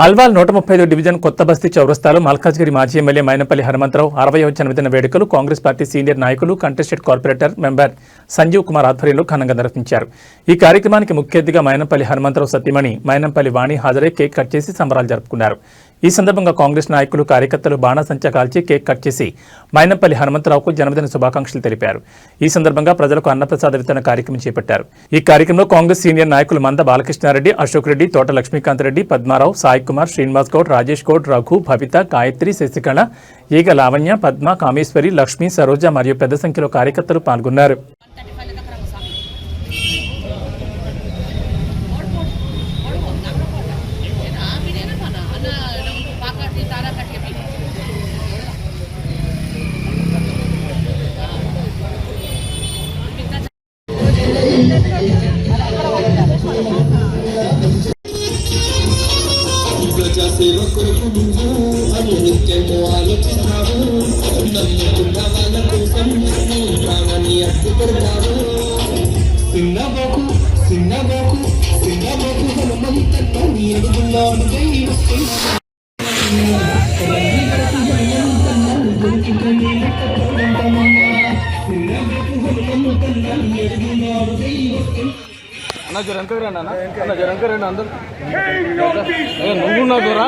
Alwal 135 division కొత్త బస్తీ చౌరస్తాలో మల్కాజ్గిరి మాజీ ఎమ్మెల్యే మైనంపల్లి హనుమంతరావు 60వ జన్మదిన వేడుకలు కాంగ్రెస్ పార్టీ సీనియర్ నాయకులు contested corporator member Sanjeev Kumar ఆధ్వర్యంలో ఘనంగా నిర్వహించారు. ఈ కార్యక్రమానికి ముఖ్య అతిథిగా మైనంపల్లి హనుమంతరావు సతీమణి మైనంపల్లి వాణి హాజరై కేక్ కట్ చేసి సంబరాలు జరుపుకున్నారు. ఈ సందర్భంగా కాంగ్రెస్ నాయకులు కార్యకర్తలు బాణాసంచా కాల్చి కేక్ కట్ చేసి మైనంపల్లి హనుమంతరావుకు జన్మదిన శుభాకాంక్షలు తెలిపారు. ఈ సందర్భంగా ప్రజలకు అన్నప్రసాద వితరణ కార్యక్రమం చేపట్టారు. ఈ కార్యక్రమంలో కాంగ్రెస్ సీనియర్ నాయకులు మంద బాలకృష్ణారెడ్డి, అశోక్ రెడ్డి, తోట లక్ష్మీకాంత్ రెడ్డి, పద్మారావు, సాయి కుమార్, శ్రీనివాస్ గౌడ్, రాజేష్ గౌడ్, రఘు, భవిత, గాయత్రి, శశికళ, ఈగ లావణ్య, పద్మ, కామేశ్వరి, లక్ష్మి, సరోజ మరియు పెద్ద సంఖ్యలో కార్యకర్తలు పాల్గొన్నారు. అన్న జరంకరండి అన్న జరంకరండి అందరూ నువ్వున్నా దూరా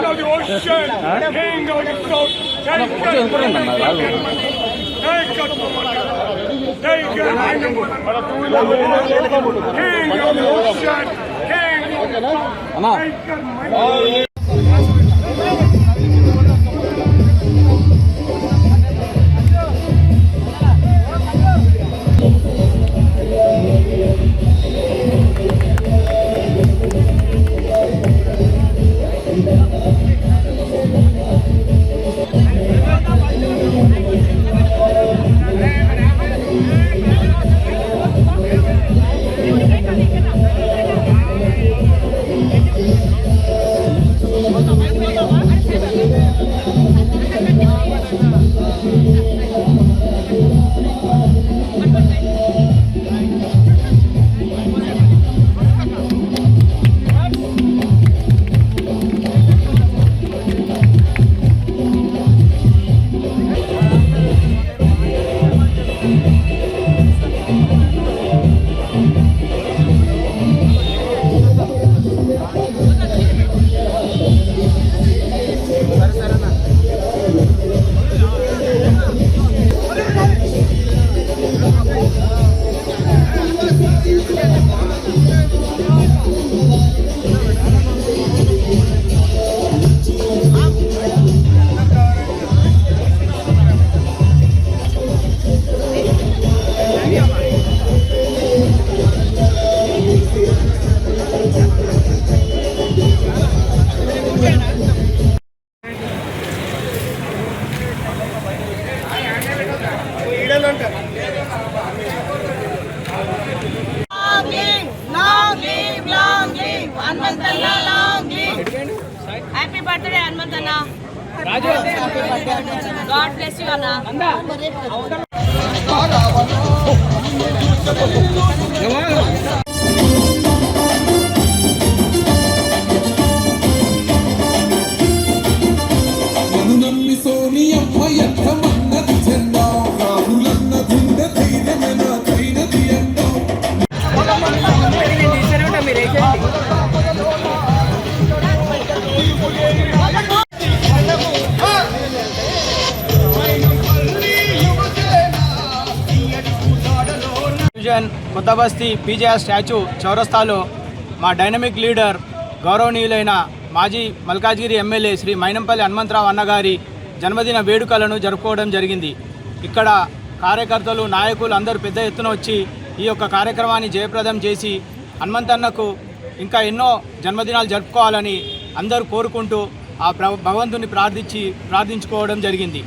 అన్నా Happy birthday, Hanumantanna. God bless you, Anna. కొత్త బస్తీ పీజేఆర్ స్టాచ్యూ చౌరస్తాలో మా డైనమిక్ లీడర్ గౌరవనీయులైన మాజీ మల్కాజ్గిరి ఎమ్మెల్యే శ్రీ మైనంపల్లి హనుమంతరావు అన్నగారి జన్మదిన వేడుకలను జరుపుకోవడం జరిగింది. ఇక్కడ కార్యకర్తలు, నాయకులు అందరూ పెద్ద ఎత్తున వచ్చి ఈ యొక్క కార్యక్రమాన్ని జయప్రదం చేసి హనుమంతన్నకు ఇంకా ఎన్నో జన్మదినాలు జరుపుకోవాలని అందరూ కోరుకుంటూ ఆ భగవంతుని ప్రార్థించుకోవడం జరిగింది.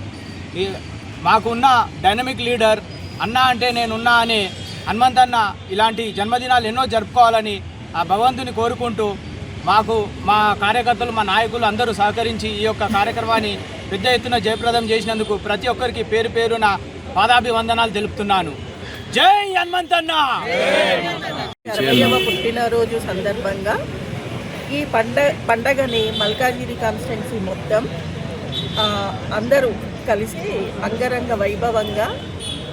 మాకున్న డైనమిక్ లీడర్ అన్న అంటే నేనున్నా అనే హనుమంతన్న ఇలాంటి జన్మదినాలు ఎన్నో జరుపుకోవాలని ఆ భగవంతుని కోరుకుంటూ మా కార్యకర్తలు, మా నాయకులు అందరూ సహకరించి ఈ యొక్క కార్యక్రమాన్ని పెద్ద ఎత్తున జయప్రదం చేసినందుకు ప్రతి ఒక్కరికి పేరు పేరున పాదాభివందనాలు తెలుపుతున్నాను. జై హనుమంతన్న. 60వ పుట్టినరోజు సందర్భంగా ఈ పండగని మల్కాజ్గిరి కాన్స్టిట్యున్సీ మొత్తం అందరూ కలిసి అంగరంగ వైభవంగా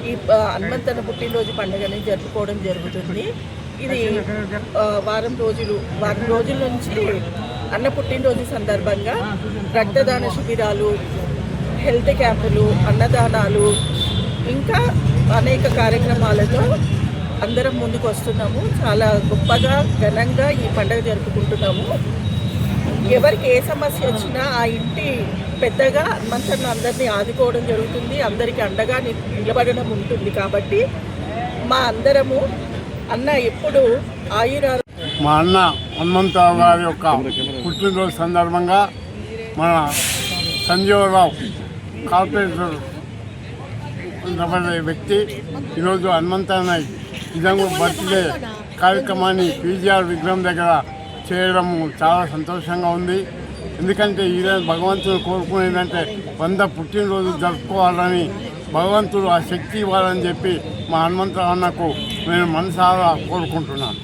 ఈ హనుమంతన పుట్టినరోజు పండుగని జరుపుకోవడం జరుగుతుంది. ఇది వారం రోజుల నుంచి అన్న పుట్టినరోజు సందర్భంగా రక్తదాన శిబిరాలు, హెల్త్ క్యాంపులు, అన్నదానాలు, ఇంకా అనేక కార్యక్రమాలతో అందరం ముందుకు వస్తున్నాము. చాలా గొప్పగా ఘనంగా ఈ పండుగ జరుపుకుంటున్నాము. ఎవరికి ఏ సమస్య వచ్చినా ఆ ఇంటి పెద్దగా హనుమంతన్న అందరినీ ఆదుకోవడం జరుగుతుంది, అందరికీ అండగా నిలబడడం ఉంటుంది. కాబట్టి మా అందరము అన్న ఎప్పుడు మా అన్న హనుమంతరావు గారి యొక్క పుట్టినరోజు సందర్భంగా మన సంజీవరావు కార్పొరేటర్ వ్యక్తి ఈరోజు హనుమంతన్న నిజంగా బర్త్డే కార్యక్రమాన్ని పీజీఆర్ విగ్రహం దగ్గర చేయడం చాలా సంతోషంగా ఉంది. ఎందుకంటే ఈరోజు భగవంతుడు కోరుకునేదంటే 100 పుట్టినరోజు జరుపుకోవాలని, భగవంతుడు ఆ శక్తి ఇవ్వాలని చెప్పి మా హనుమంతరావు అన్నకు నేను మనసారా కోరుకుంటున్నాను.